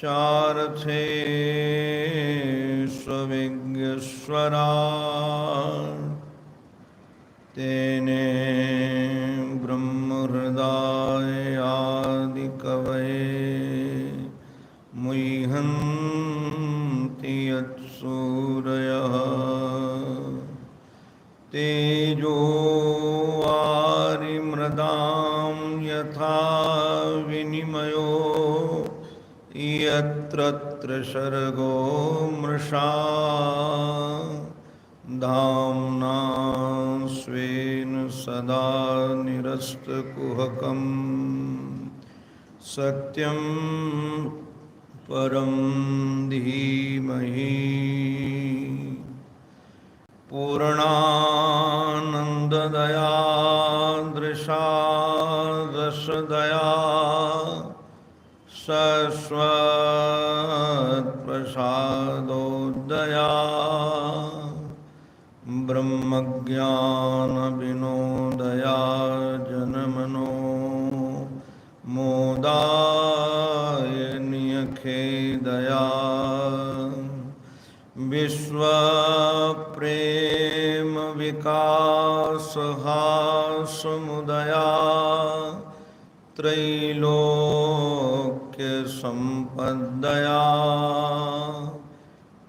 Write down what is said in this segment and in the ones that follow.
चारथे स्विज्ञस्वरा तेने ब्रह्महृदाय आदिकवये मुह्यन्ति यत्सूरयः तेजो वारिमृदां यथा विनिमयो यत्र त्रिसर्गो मृषा धाम्ना स्वेन सदा निरस्तकुहकं सत्यं परं धीमहि पूर्णानन्ददया दृशा रसदया सस्वत्प्रसादोदया ब्रह्मज्ञानविनोदया जनमनो मोदाय नियखेदया विश्वप्रेम विकासहासमुदया त्रैलोक्यसम्पद्दया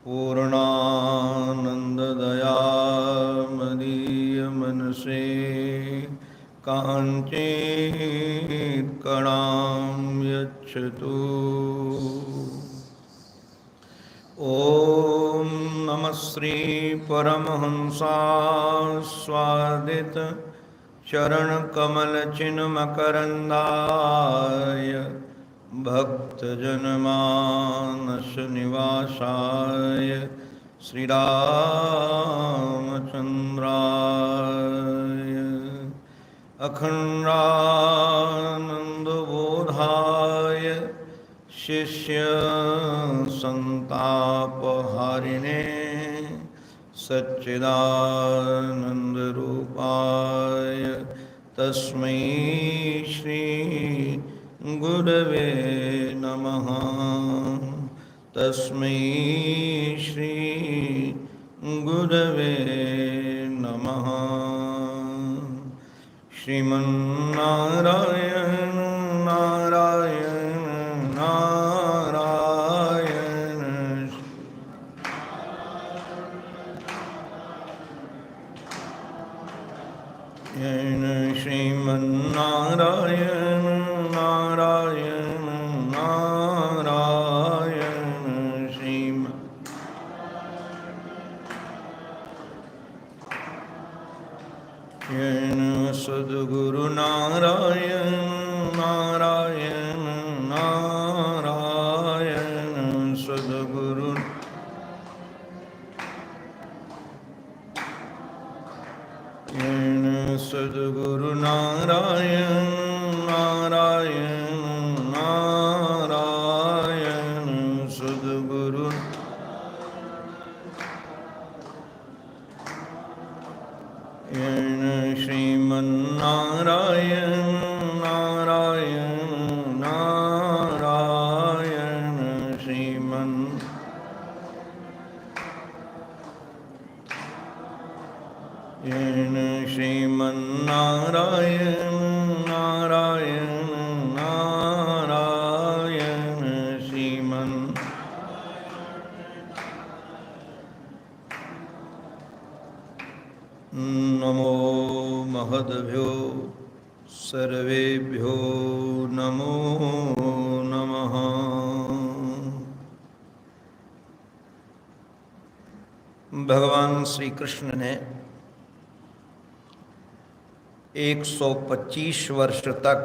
पूर्णानन्ददया मदीयमनसे काञ्चित् कणां यच्छतु। ॐ नमः श्री परमहंसास्वादित चरणकमलचिन्मकरन्दाय भक्तजनमानसनिवासाय श्रीरामचन्द्राय अखण्डानन्दबोधाय शिष्यसन्तापहारिणे सच्चिदानन्दरूपाय तस्मै श्री गुरवे नमः। तस्मै श्री गुरवे नमः। श्रीमन्नारायण नारायण नारायण श्रीमन्नारायण नारायण नारायण श्रीमन्नारायण सद्गुरु नारायण नारायण नारायण सद्गुरु सद्गुरु नारायण नारायण नारायण सद्गुरु श्रीमन्नारायण नारायण नारायण श्रीमन्नारायण नारायण नारायण नमो महद्भ्यो सर्वेभ्यो नमो नमः। भगवान श्री कृष्ण ने 125 वर्ष तक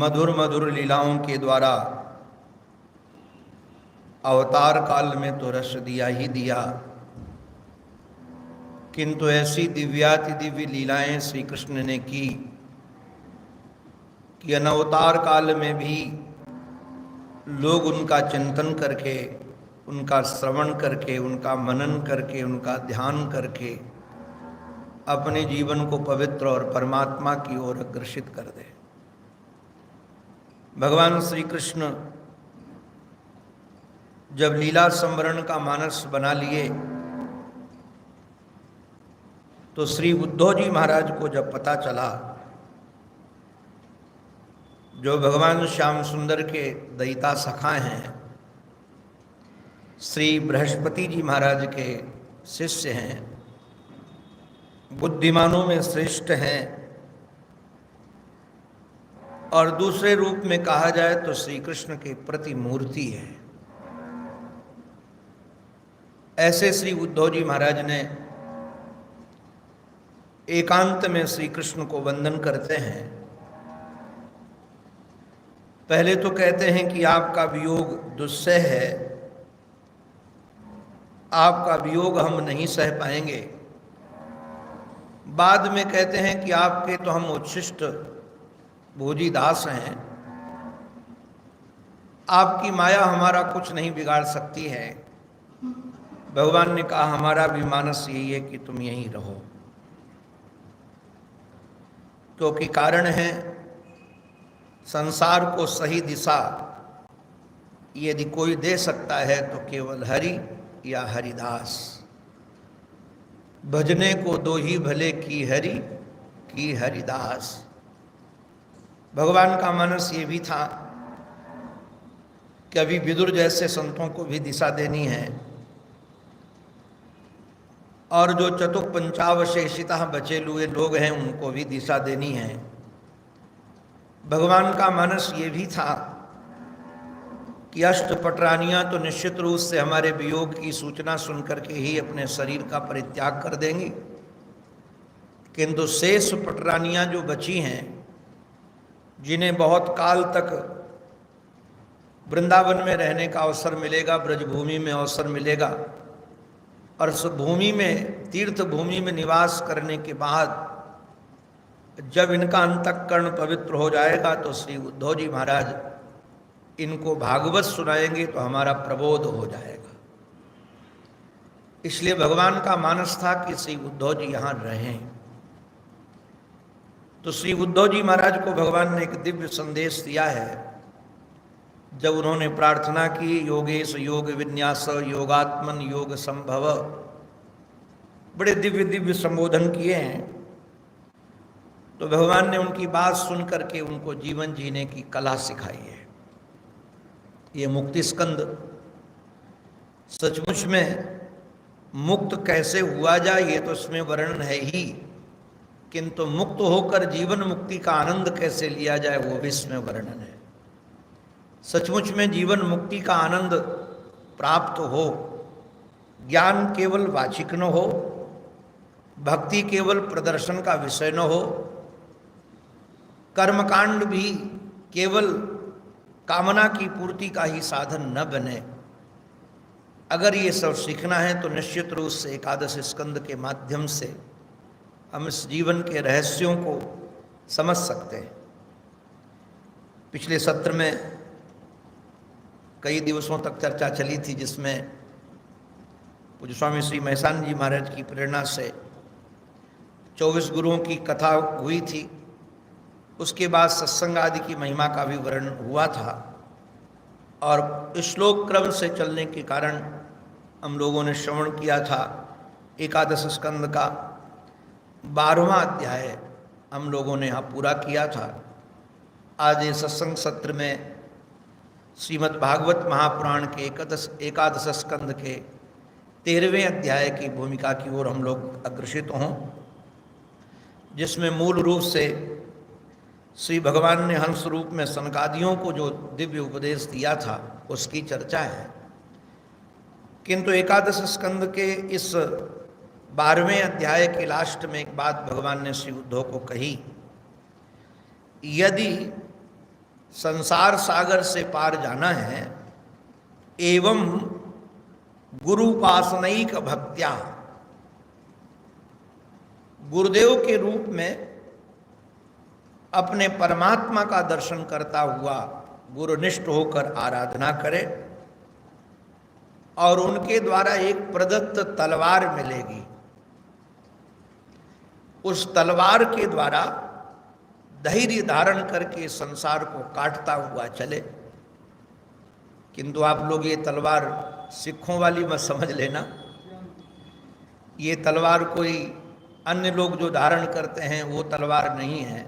मधुर मधुर लीलाओं के द्वारा अवतार काल में तो रस दिया ही दिया, किंतु ऐसी दिव्याति दिव्य लीलाएं श्री कृष्ण ने की कि अनवतार काल में भी लोग उनका चिंतन करके, उनका श्रवण करके, उनका मनन करके, उनका ध्यान करके अपने जीवन को पवित्र और परमात्मा की ओर अग्रसित कर दे। भगवान श्री कृष्ण जब लीला संवरण का मानस बना लिए तो श्री उद्धव जी महाराज को जब पता चला, जो भगवान श्याम सुंदर के दयिता सखा हैं, श्री बृहस्पति जी महाराज के शिष्य हैं, बुद्धिमानों में श्रेष्ठ हैं, और दूसरे रूप में कहा जाए तो श्री कृष्ण के प्रतिमूर्ति है, ऐसे श्री उद्धव जी महाराज ने एकांत में श्री कृष्ण को वंदन करते हैं। पहले तो कहते हैं कि आपका वियोग दुस्सह है, आपका वियोग हम नहीं सह पाएंगे। बाद में कहते हैं कि आपके तो हम उच्छिष्ट भोजी दास हैं, आपकी माया हमारा कुछ नहीं बिगाड़ सकती है। भगवान ने कहा हमारा भी मानस यही है कि तुम यहीं रहो, क्योंकि कारण है संसार को सही दिशा यदि कोई दे सकता है तो केवल हरि या हरिदास। भजने को दो ही भले की हरि की हरिदास। भगवान का मानस ये भी था कि अभी विदुर जैसे संतों को भी दिशा देनी है, और जो चतुक पंचावशेषिता बचे हुए लोग हैं उनको भी दिशा देनी है। भगवान का मानस ये भी था कि अष्टपटरानियां तो निश्चित रूप से हमारे वियोग की सूचना सुनकर के ही अपने शरीर का परित्याग कर देंगी, किंतु शेष पटरानियां जो बची हैं, जिन्हें बहुत काल तक वृंदावन में रहने का अवसर मिलेगा, ब्रजभूमि में अवसर मिलेगा, और उस भूमि में, तीर्थ भूमि में निवास करने के बाद जब इनका अंतःकरण पवित्र हो जाएगा तो श्री उद्धव जी महाराज इनको भागवत सुनाएंगे तो हमारा प्रबोध हो जाएगा। इसलिए भगवान का मानस था कि श्री उद्धव जी यहाँ रहें। तो श्री उद्धव जी महाराज को भगवान ने एक दिव्य संदेश दिया है। जब उन्होंने प्रार्थना की, योगेश योग विन्यास योगात्मन योग संभव, बड़े दिव्य दिव्य संबोधन किए हैं, तो भगवान ने उनकी बात सुन करके उनको जीवन जीने की कला सिखाई है। ये मुक्ति स्कंद सचमुच में मुक्त कैसे हुआ जाए ये तो इसमें वर्णन है ही, किंतु मुक्त होकर जीवन मुक्ति का आनंद कैसे लिया जाए वो भी इसमें वर्णन है। सचमुच में जीवन मुक्ति का आनंद प्राप्त हो, ज्ञान केवल वाचिक न हो, भक्ति केवल प्रदर्शन का विषय न हो, कर्मकांड भी केवल कामना की पूर्ति का ही साधन न बने। अगर ये सब सीखना है तो निश्चित रूप से एकादश स्कंद के माध्यम से हम इस जीवन के रहस्यों को समझ सकते हैं। पिछले सत्र में कई दिवसों तक चर्चा चली थी, जिसमें पूज्य स्वामी श्री महसान जी महाराज की प्रेरणा से 24 गुरुओं की कथा हुई थी। उसके बाद सत्संग आदि की महिमा का भी वर्णन हुआ था, और श्लोक क्रम से चलने के कारण हम लोगों ने श्रवण किया था एकादश स्कंद का 12वां अध्याय हम लोगों ने यहाँ पूरा किया था। आज ये सत्संग सत्र में श्रीमद् भागवत महापुराण के एकादश स्कंद के 13वें अध्याय की भूमिका की ओर हम लोग अग्रसित हों, जिसमें मूल रूप से श्री भगवान ने हंस रूप में सनकादियों को जो दिव्य उपदेश दिया था उसकी चर्चा है। किंतु एकादश स्कंद के इस 12वें अध्याय के लास्ट में एक बात भगवान ने श्री उद्धव को कही, यदि संसार सागर से पार जाना है एवं गुरुपासनैक भक्त्या, गुरुदेव के रूप में अपने परमात्मा का दर्शन करता हुआ गुरुनिष्ठ होकर आराधना करे, और उनके द्वारा एक प्रदत्त तलवार मिलेगी। उस तलवार के द्वारा धैर्य धारण करके संसार को काटता हुआ चले। किंतु आप लोग ये तलवार सिखों वाली मत समझ लेना, ये तलवार कोई अन्य लोग जो धारण करते हैं वो तलवार नहीं है।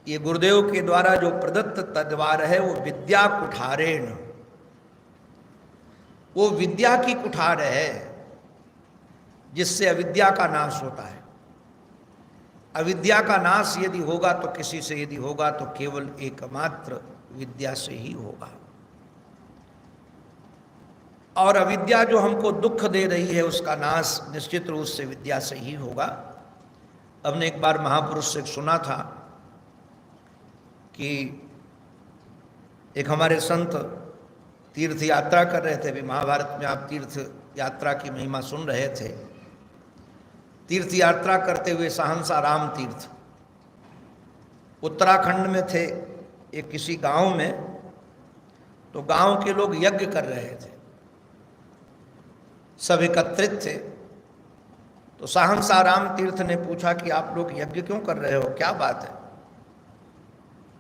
ये गुरुदेव के द्वारा जो प्रदत्त तलवार है वो विद्या कुठारेण, वो विद्या की कुठार है जिससे अविद्या का नाश होता है। अविद्या का नाश यदि होगा तो किसी से यदि होगा तो केवल एकमात्र विद्या से ही होगा। और अविद्या जो हमको दुख दे रही है उसका नाश निश्चित रूप से विद्या से ही होगा। हमने एक बार महापुरुष से सुना था कि एक हमारे संत तीर्थ यात्रा कर रहे थे। अभी महाभारत में आप तीर्थ यात्रा की महिमा सुन रहे थे। तीर्थ यात्रा करते हुए सहंसा राम तीर्थ उत्तराखंड में थे, एक किसी गांव में। तो गांव के लोग यज्ञ कर रहे थे, सब एकत्रित थे। तो सहंसा राम तीर्थ ने पूछा कि आप लोग यज्ञ क्यों कर रहे हो, क्या बात है?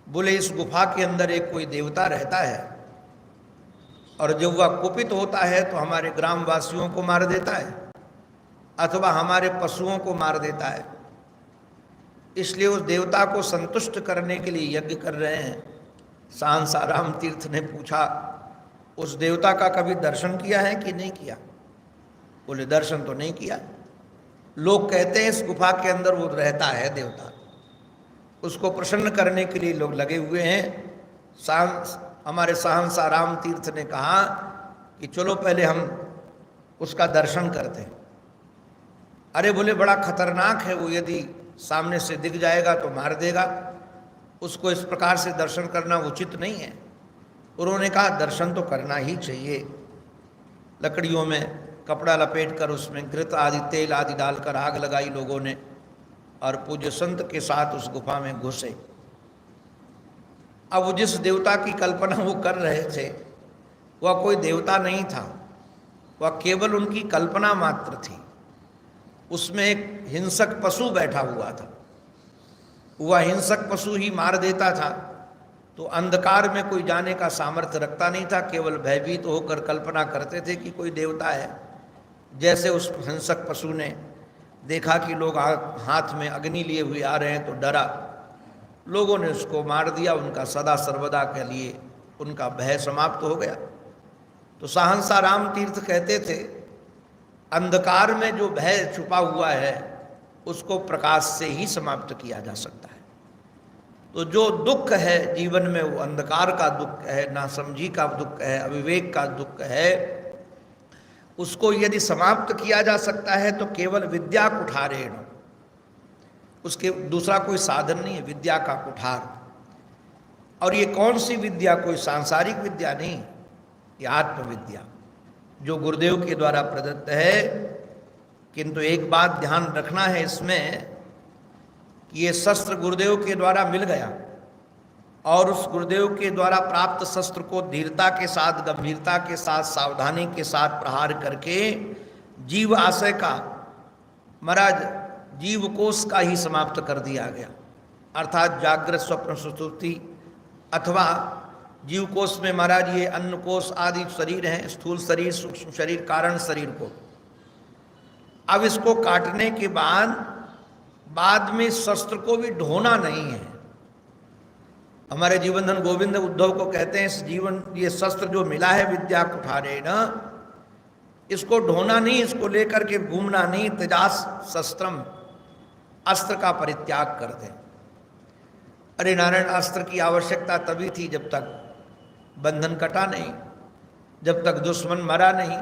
बोले इस गुफा के अंदर एक कोई देवता रहता है और जब वह कुपित होता है तो हमारे ग्रामवासियों को मार देता है अथवा हमारे पशुओं को मार देता है। इसलिए उस देवता को संतुष्ट करने के लिए यज्ञ कर रहे हैं। सहंसा राम तीर्थ ने पूछा उस देवता का कभी दर्शन किया है कि नहीं किया? बोले दर्शन तो नहीं किया, लोग कहते हैं इस गुफा के अंदर वो रहता है देवता, उसको प्रसन्न करने के लिए लोग लगे हुए हैं। हमारे सहंसा राम तीर्थ ने कहा कि चलो पहले हम उसका दर्शन करते हैं। अरे बोले बड़ा खतरनाक है वो, यदि सामने से दिख जाएगा तो मार देगा, उसको इस प्रकार से दर्शन करना उचित नहीं है। उन्होंने कहा दर्शन तो करना ही चाहिए। लकड़ियों में कपड़ा लपेट कर उसमें घृत आदि तेल आदि डालकर आग लगाई लोगों ने और पूज्य संत के साथ उस गुफा में घुसे। अब वो जिस देवता की कल्पना वो कर रहे थे वह कोई देवता नहीं था, वह केवल उनकी कल्पना मात्र थी। उसमें एक हिंसक पशु बैठा हुआ था, वह हिंसक पशु ही मार देता था। तो अंधकार में कोई जाने का सामर्थ्य रखता नहीं था, केवल भयभीत होकर कल्पना करते थे कि कोई देवता है। जैसे उस हिंसक पशु ने देखा कि लोग हाथ में अग्नि लिए हुए आ रहे हैं तो डरा, लोगों ने उसको मार दिया। उनका सदा सर्वदा के लिए उनका भय समाप्त हो गया। तो सहंसा राम तीर्थ कहते थे अंधकार में जो भय छुपा हुआ है उसको प्रकाश से ही समाप्त किया जा सकता है। तो जो दुख है जीवन में वो अंधकार का दुख है, नासमझी का दुख है, अविवेक का दुख है, उसको यदि समाप्त किया जा सकता है तो केवल विद्या कुठारेण, उसके दूसरा कोई साधन नहीं है, विद्या का कुठार। और ये कौन सी विद्या? कोई सांसारिक विद्या नहीं, ये आत्मविद्या जो गुरुदेव के द्वारा प्रदत्त है। किंतु एक बात ध्यान रखना है इसमें कि ये शस्त्र गुरुदेव के द्वारा मिल गया और उस गुरुदेव के द्वारा प्राप्त शस्त्र को धीरता के साथ, गंभीरता के साथ, सावधानी के साथ प्रहार करके जीव आशय का, महाराज जीव कोष का ही समाप्त कर दिया गया। अर्थात जागृत स्वप्न सुषुप्ति अथवा जीव कोष में महाराज ये अन्न कोष आदि शरीर हैं, स्थूल शरीर, सूक्ष्म शरीर, कारण शरीर को। अब इसको काटने के बाद में शस्त्र को भी ढोना नहीं है। हमारे जीवनधन गोविंद उद्धव को कहते हैं इस जीवन ये शस्त्र जो मिला है विद्या कुठारेण, इसको ढोना नहीं, इसको लेकर के घूमना नहीं। तेजास शस्त्रम, अस्त्र का परित्याग कर दें। अरे नारायण, अस्त्र की आवश्यकता तभी थी जब तक बंधन कटा नहीं, जब तक दुश्मन मरा नहीं।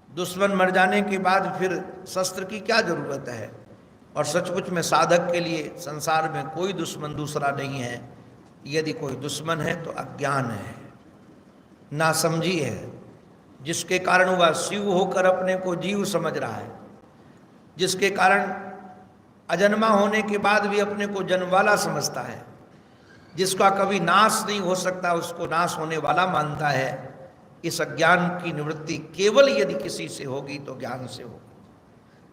दुश्मन मर जाने के बाद फिर शस्त्र की क्या जरूरत है? और सचमुच में साधक के लिए संसार में कोई दुश्मन दूसरा नहीं है। यदि कोई दुश्मन है तो अज्ञान है, नासमझी है, जिसके कारण वह शिव होकर अपने को जीव समझ रहा है, जिसके कारण अजन्मा होने के बाद भी अपने को जन्म वाला समझता है, जिसका कभी नाश नहीं हो सकता उसको नाश होने वाला मानता है। इस अज्ञान की निवृत्ति केवल यदि किसी से होगी तो ज्ञान से होगी।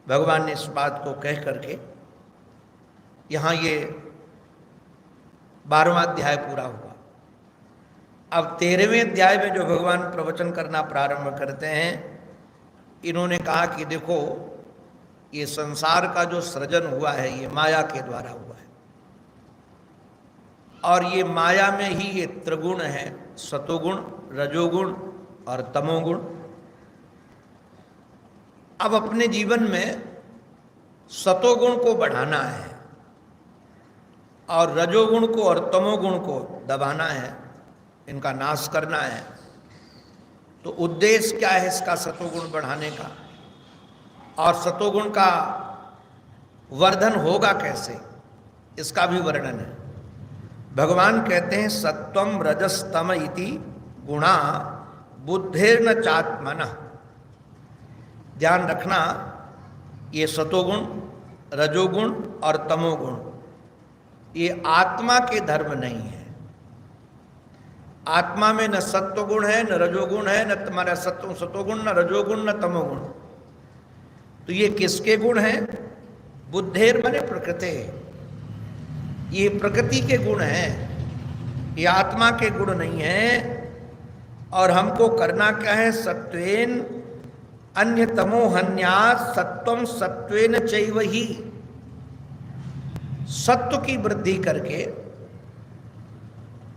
भगवान ने इस बात को कह करके यहाँ ये 12वां अध्याय पूरा हुआ। अब 13वें अध्याय में जो भगवान प्रवचन करना प्रारंभ करते हैं, इन्होंने कहा कि देखो, ये संसार का जो सृजन हुआ है ये माया के द्वारा हुआ है, और ये माया में ही ये त्रिगुण है, सतोगुण, रजोगुण और तमोगुण। अब अपने जीवन में सतोगुण को बढ़ाना है और रजोगुण को और तमोगुण को दबाना है, इनका नाश करना है। तो उद्देश्य क्या है इसका सतोगुण बढ़ाने का, और सतोगुण का वर्धन होगा कैसे, इसका भी वर्णन है। भगवान कहते हैं सत्वम रजस्तम इति गुणा बुद्धिर्न चात्मनः। ध्यान रखना, ये सतोगुण, रजोगुण और तमोगुण ये आत्मा के धर्म नहीं है। आत्मा में न सत्वगुण है, न रजोगुण है, न तुम्हारा सतोगुण, न रजोगुण, न तमोगुण। तो ये किसके गुण हैं? बुद्धेर माने प्रकृति, ये प्रकृति के गुण हैं, ये आत्मा के गुण नहीं है। और हमको करना क्या है? सत्वेन अन्य तमोहन्यात् सत्वम सत्वेन चैव ही। सत्व की वृद्धि करके,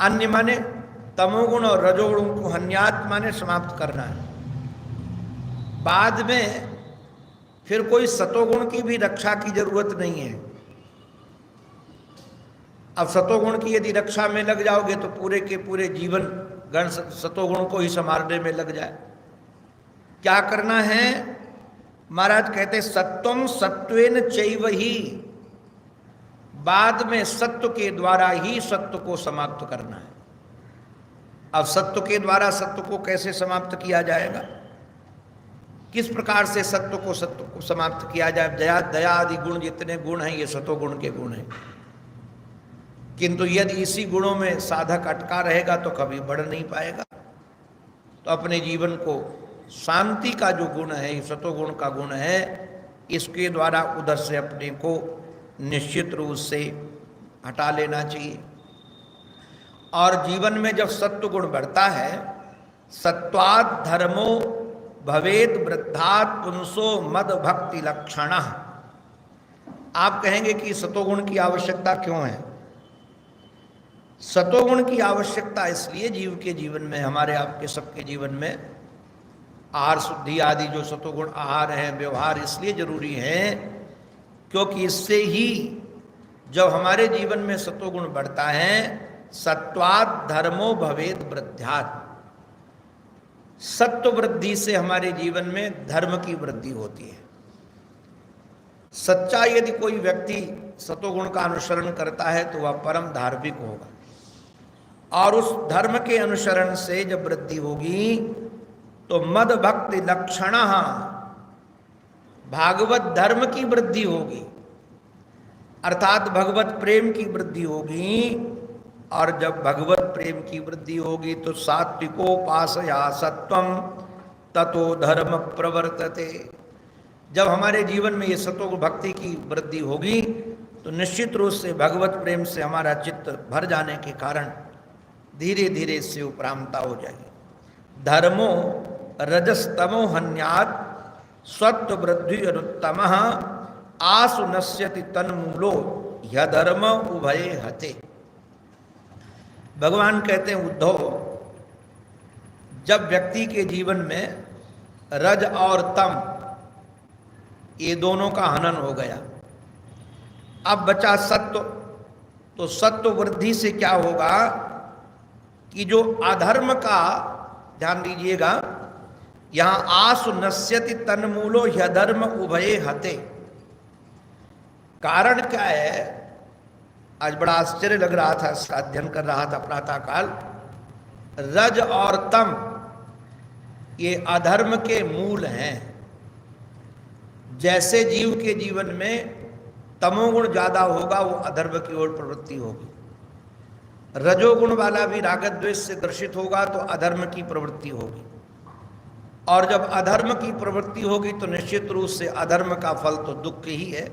अन्य माने तमोगुण और रजोगुण को हन्यात माने समाप्त करना है। बाद में फिर कोई सतोगुण की भी रक्षा की जरूरत नहीं है। अब सतोगुण की यदि रक्षा में लग जाओगे तो पूरे के पूरे जीवन गण सतोगुण को ही संभालने में लग जाए। क्या करना है? महाराज कहते सत्वम सत्वेन चैव ही, बाद में सत्व के द्वारा ही सत्व को समाप्त करना है। अब सत्व के द्वारा सत्व को कैसे समाप्त किया जाएगा? किस प्रकार से सत्व को समाप्त किया जाए? दया, दया आदि गुण जितने गुण हैं ये सतोगुण के गुण हैं, किंतु यदि इसी गुणों में साधक अटका रहेगा तो कभी बढ़ नहीं पाएगा। तो अपने जीवन को शांति का जो गुण है, सतोगुण का गुण है, इसके द्वारा उधर से अपने को निश्चित रूप से हटा लेना चाहिए। और जीवन में जब सत्व गुण बढ़ता है, सत्वात् धर्मो भवेद वृद्धात् पुंसो मद भक्ति लक्षणः। आप कहेंगे कि सतोगुण की आवश्यकता क्यों है? सतोगुण की आवश्यकता इसलिए जीव के जीवन में, हमारे आपके सबके जीवन में आहार शुद्धि आदि जो सतोगुण आहार हैं, व्यवहार इसलिए जरूरी है क्योंकि इससे ही जब हमारे जीवन में सतोगुण बढ़ता है, सत्वात् धर्मो भवेद वृद्धात्, सत्व वृद्धि से हमारे जीवन में धर्म की वृद्धि होती है। सच्चा यदि कोई व्यक्ति सतोगुण का अनुसरण करता है तो वह परम धार्मिक होगा, और उस धर्म के अनुसरण से जब वृद्धि होगी तो मद भक्ति लक्षणः, भागवत धर्म की वृद्धि होगी, अर्थात भगवत प्रेम की वृद्धि होगी। और जब भगवत प्रेम की वृद्धि होगी तो सात्विकोपासया सत्वम ततो धर्म प्रवर्तते। जब हमारे जीवन में ये सत्व भक्ति की वृद्धि होगी तो निश्चित रूप से भगवत प्रेम से हमारा चित्त भर जाने के कारण धीरे धीरे इससे उपरामता हो जाएगी। धर्मो रजस्तमो हन्यात् सत्व वृद्धि अनुत्तमः आसु नश्यति तन्मूलो ह्यधर्म उभये हते। भगवान कहते हैं उद्धव, जब व्यक्ति के जीवन में रज और तम ये दोनों का हनन हो गया, अब बचा सत्व, तो सत्व वृद्धि से क्या होगा कि जो अधर्म का, ध्यान दीजिएगा, यहां आसु नश्यति तन्मूलो ह्यधर्म उभये हते। कारण क्या है? आज बड़ा आश्चर्य लग रहा था, इसका अध्ययन कर रहा था प्रातःकाल। रज और तम ये अधर्म के मूल हैं। जैसे जीव के जीवन में तमोगुण ज्यादा होगा वो अधर्म की ओर प्रवृत्ति होगी, रजोगुण वाला भी राग द्वेष से ग्रसित होगा तो अधर्म की प्रवृत्ति होगी, और जब अधर्म की प्रवृत्ति होगी तो निश्चित रूप से अधर्म का फल तो दुख ही है,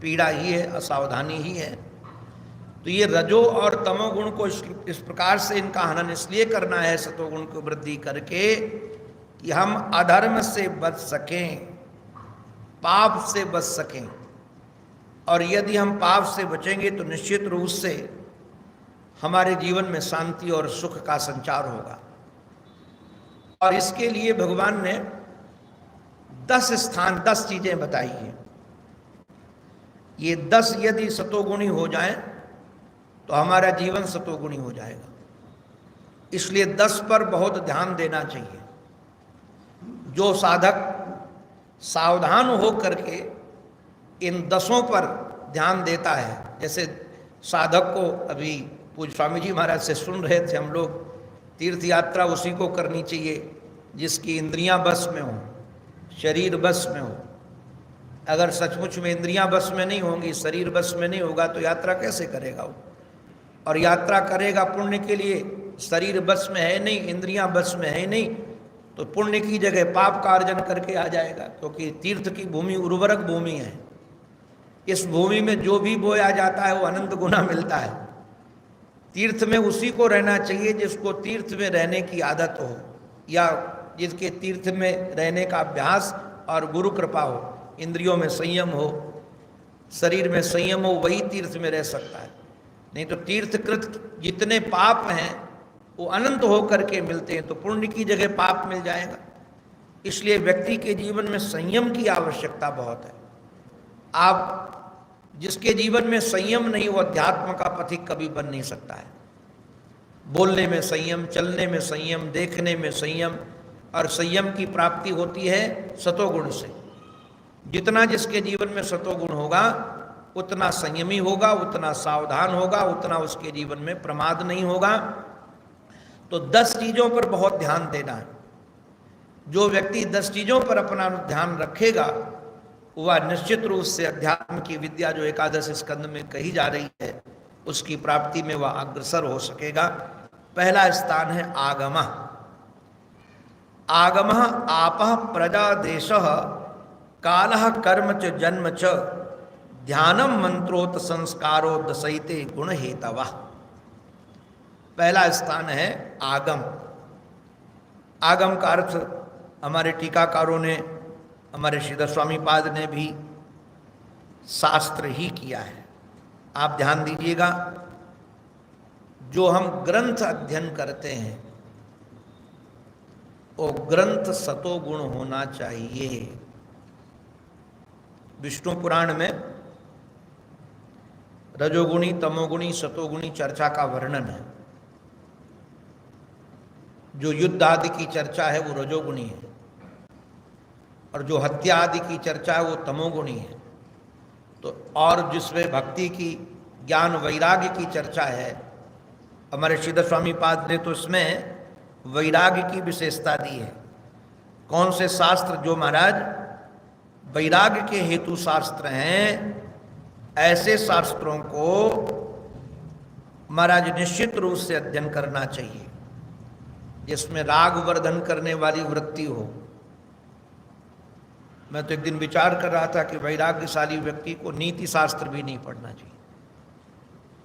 पीड़ा ही है, असावधानी ही है। तो तो ये रजो और तमोगुण को इस प्रकार से इनका हनन इसलिए करना है सतोगुण को वृद्धि करके कि हम अधर्म से बच सकें, पाप से बच सकें। और यदि हम पाप से बचेंगे तो निश्चित रूप से हमारे जीवन में शांति और सुख का संचार होगा। और इसके लिए भगवान ने 10 स्थान 10 चीजें बताई हैं। ये 10 यदि सतोगुणी हो जाएं तो हमारा जीवन सतोगुणी हो जाएगा। इसलिए 10 पर बहुत ध्यान देना चाहिए। जो साधक सावधान हो करके इन 10 पर ध्यान देता है, जैसे साधक को अभी पूज्य स्वामी जी महाराज से सुन रहे थे हम लोग, तीर्थ यात्रा उसी को करनी चाहिए जिसकी इंद्रियां बस में हो, शरीर बस में हो। अगर सचमुच में इंद्रियां बस में नहीं होंगी, शरीर बस में नहीं होगा तो यात्रा कैसे करेगा वो? और यात्रा करेगा पुण्य के लिए, शरीर बस में है नहीं, इंद्रियां बस में है नहीं, तो पुण्य की जगह पाप का अर्जन करके आ जाएगा। क्योंकि तीर्थ की भूमि उर्वरक भूमि है। इस भूमि में जो भी बोया जाता है वो अनंत गुना मिलता है। तीर्थ में उसी को रहना चाहिए जिसको तीर्थ में रहने की आदत हो, या जिसके तीर्थ में रहने का अभ्यास और गुरु कृपा हो, इंद्रियों में संयम हो, शरीर में संयम हो, वही तीर्थ में रह सकता है। नहीं तो तीर्थकृत जितने पाप हैं वो अनंत हो करके मिलते हैं, तो पुण्य की जगह पाप मिल जाएगा। इसलिए व्यक्ति के जीवन में संयम की आवश्यकता बहुत है। आप जिसके जीवन में संयम नहीं, वो अध्यात्म का पथिक कभी बन नहीं सकता है। बोलने में संयम, चलने में संयम, देखने में संयम, और संयम की प्राप्ति होती है सतोगुण से। जितना जिसके जीवन में सतोगुण होगा उतना संयमी होगा, उतना सावधान होगा, उतना उसके जीवन में प्रमाद नहीं होगा। तो 10 चीजों पर बहुत ध्यान देना है। जो व्यक्ति 10 चीजों पर अपना ध्यान रखेगा वह निश्चित रूप से अध्यात्म की विद्या जो 11 स्कंद में कही जा रही है उसकी प्राप्ति में वह अग्रसर हो सकेगा। पहला स्थान है आगम। आगम आपः प्रजा देशः कालः कर्म च जन्म च ध्यानम मंत्रोत संस्कारो दशैते गुण हेतवः। पहला स्थान है आगम। आगम का अर्थ हमारे टीकाकारों ने, हमारे श्रीधर स्वामी पाद ने भी शास्त्र ही किया है। आप ध्यान दीजिएगा, जो हम ग्रंथ अध्ययन करते हैं वो ग्रंथ सतोगुण होना चाहिए। विष्णु पुराण में रजोगुणी, तमोगुणी, सतोगुणी चर्चा का वर्णन है। जो युद्ध आदि की चर्चा है वो रजोगुणी है, और जो हत्या आदि की चर्चा है वो तमोगुणी है। तो और जिसमें भक्ति की, ज्ञान वैराग्य की चर्चा है, हमारे श्रीधर स्वामी पाद ने तो इसमें वैराग्य की विशेषता दी है। कौन से शास्त्र? जो महाराज वैराग्य के हेतु शास्त्र हैं, ऐसे शास्त्रों को महाराज निश्चित रूप से अध्ययन करना चाहिए, जिसमें राग वर्धन करने वाली वृत्ति हो। मैं तो एक दिन विचार कर रहा था कि वैराग्यशाली व्यक्ति को नीति शास्त्र भी नहीं पढ़ना चाहिए।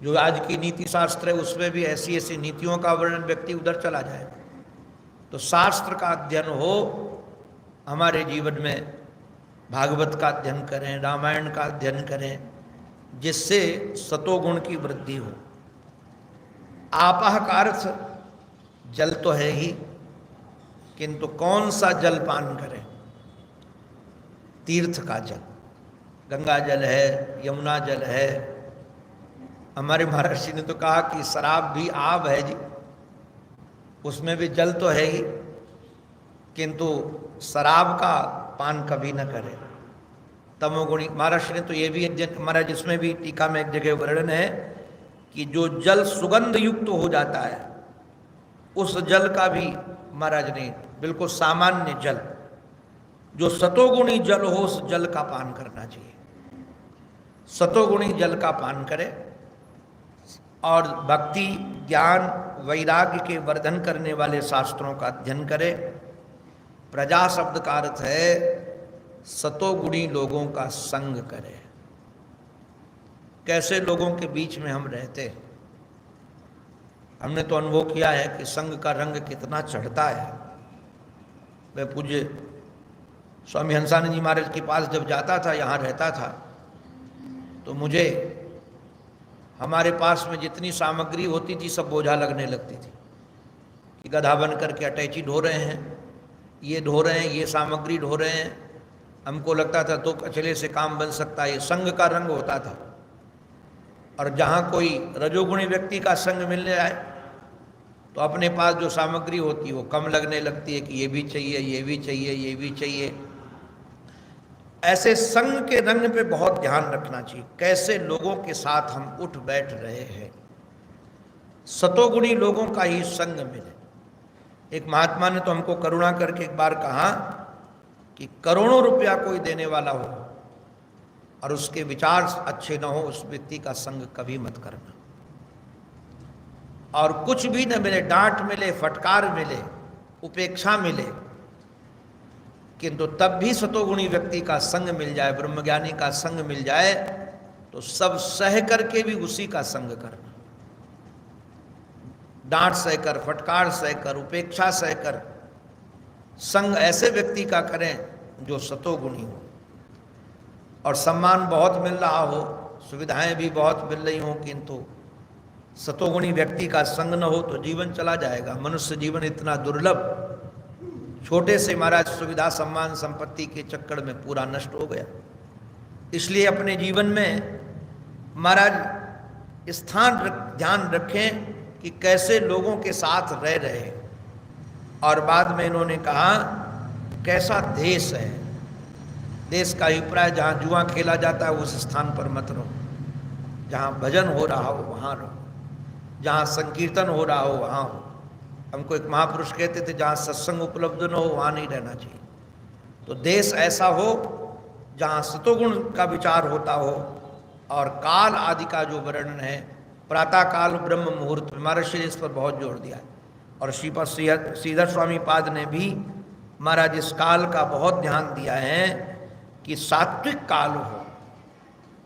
जो आज की नीति शास्त्र है उसमें भी ऐसी ऐसी नीतियों का वर्णन, व्यक्ति उधर चला जाएगा। तो शास्त्र का अध्ययन हो, हमारे जीवन में भागवत का अध्ययन करें, रामायण का अध्ययन करें, जिससे सतोगुण की वृद्धि हो। आपः का अर्थ जल तो है ही, किंतु कौन सा जल पान करें? तीर्थ का जल, गंगा जल है, यमुना जल है। हमारे महर्षि ने तो कहा कि शराब भी आब है जी, उसमें भी जल तो है ही, किंतु शराब का पान कभी न करें। तमोगुणी महर्षि ने तो ये भी महाराज, जिसमें भी टीका में एक जगह वर्णन है कि जो जल सुगंध युक्त हो जाता है उस जल का भी महाराज ने, बिल्कुल सामान्य जल, जो सतोगुणी जल हो उस जल का पान करना चाहिए। सतोगुणी जल का पान करें और भक्ति, ज्ञान, वैराग्य के वर्धन करने वाले शास्त्रों का अध्ययन करें। प्रजा शब्द का अर्थ है सतोगुणी लोगों का संग करें। कैसे लोगों के बीच में हम रहते हैं। हमने तो अनुभव किया है कि संग का रंग कितना चढ़ता है। मैं पूज्य स्वामी हंसानंद जी महाराज के पास जब जाता था, यहाँ रहता था, तो मुझे हमारे पास में जितनी सामग्री होती थी सब बोझा लगने लगती थी कि गधा बन करके अटैची ढो रहे हैं, ये ढो रहे हैं, ये सामग्री ढो रहे हैं। हमको लगता था तो अकेले से काम बन सकता है। ये संग का रंग होता था। और जहाँ कोई रजोगुणी व्यक्ति का संग मिलने आए तो अपने पास जो सामग्री होती है वो कम लगने लगती है कि ये भी चाहिए, ये भी चाहिए, ये भी चाहिए। ऐसे संग के रंग पे बहुत ध्यान रखना चाहिए, कैसे लोगों के साथ हम उठ बैठ रहे हैं। सतोगुणी लोगों का ही संग मिले। एक महात्मा ने तो हमको करुणा करके एक बार कहा कि करोड़ों रुपया कोई देने वाला हो और उसके विचार अच्छे न हो, उस व्यक्ति का संग कभी मत करना। और कुछ भी न मिले, डांट मिले, फटकार मिले, उपेक्षा मिले, किंतु तब भी सतोगुणी व्यक्ति का संग मिल जाए, ब्रह्मज्ञानी का संग मिल जाए, तो सब सह करके भी उसी का संग करना। डांट सहकर, फटकार सहकर, उपेक्षा सहकर संग ऐसे व्यक्ति का करें जो सतोगुणी हो। और सम्मान बहुत मिल रहा हो, सुविधाएं भी बहुत मिल रही हो, किंतु सतोगुणी व्यक्ति का संग न हो तो जीवन चला जाएगा। मनुष्य जीवन इतना दुर्लभ, छोटे से महाराज सुविधा, सम्मान, संपत्ति के चक्कर में पूरा नष्ट हो गया। इसलिए अपने जीवन में महाराज ध्यान रखें कि कैसे लोगों के साथ रह रहे हैं। और बाद में इन्होंने कहा कैसा देश है। देश का अभिप्राय जहाँ जुआ खेला जाता है उस स्थान पर मत रहो, जहाँ भजन हो रहा हो वहाँ रहो, जहाँ संकीर्तन हो रहा हो वहाँ हो। हमको एक महापुरुष कहते थे जहाँ सत्संग उपलब्ध न हो वहाँ नहीं रहना चाहिए। तो देश ऐसा हो जहाँ सतोगुण का विचार होता हो। और काल आदि का जो वर्णन है, प्रातः काल, ब्रह्म मुहूर्त, महर्षि ने इस पर बहुत जोर दिया है। और श्रीपद श्रीधर स्वामी पाद ने भी महाराज इस काल का बहुत ध्यान दिया है कि सात्विक काल हो।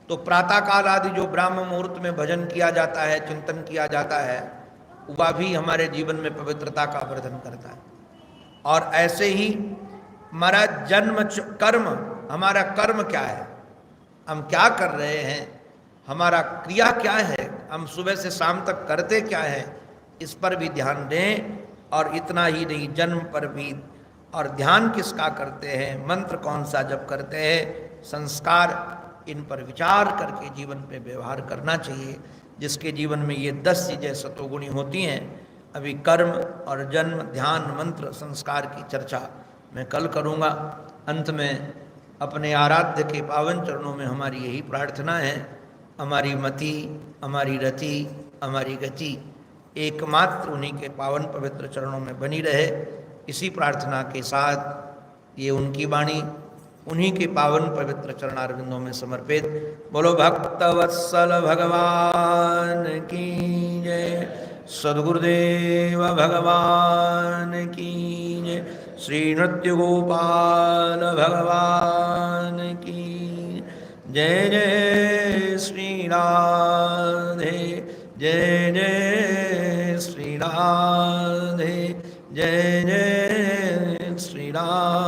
तो प्रातः काल आदि जो ब्राह्म मुहूर्त में भजन किया जाता है, चिंतन किया जाता है, वह भी हमारे जीवन में पवित्रता का वर्धन करता है। और ऐसे ही हमारा जन्म कर्म, हमारा कर्म क्या है, हम क्या कर रहे हैं, हमारा क्रिया क्या है, हम सुबह से शाम तक करते क्या है, इस पर भी ध्यान दें। और इतना ही नहीं, जन्म पर भी, और ध्यान किसका करते हैं, मंत्र कौन सा जप करते हैं, संस्कार, इन पर विचार करके जीवन पे व्यवहार करना चाहिए। जिसके जीवन में ये 10 चीज़ें सतोगुणी होती हैं। अभी कर्म और जन्म, ध्यान, मंत्र, संस्कार की चर्चा मैं कल करूँगा। अंत में अपने आराध्य के पावन चरणों में हमारी यही प्रार्थना है, हमारी मति, हमारी रति, हमारी गति एकमात्र उन्हीं के पावन पवित्र चरणों में बनी रहे। इसी प्रार्थना के साथ ये उनकी वाणी उन्हीं के पावन पवित्र चरणारविंदों में समर्पित। बोलो भक्तवत्सल भगवान की जय, सद्गुरुदेव भगवान की जय, श्री नृत्य गोपाल भगवान की जय। जय श्री राधे, जय जय श्री राधे, जय जय श्री राधे।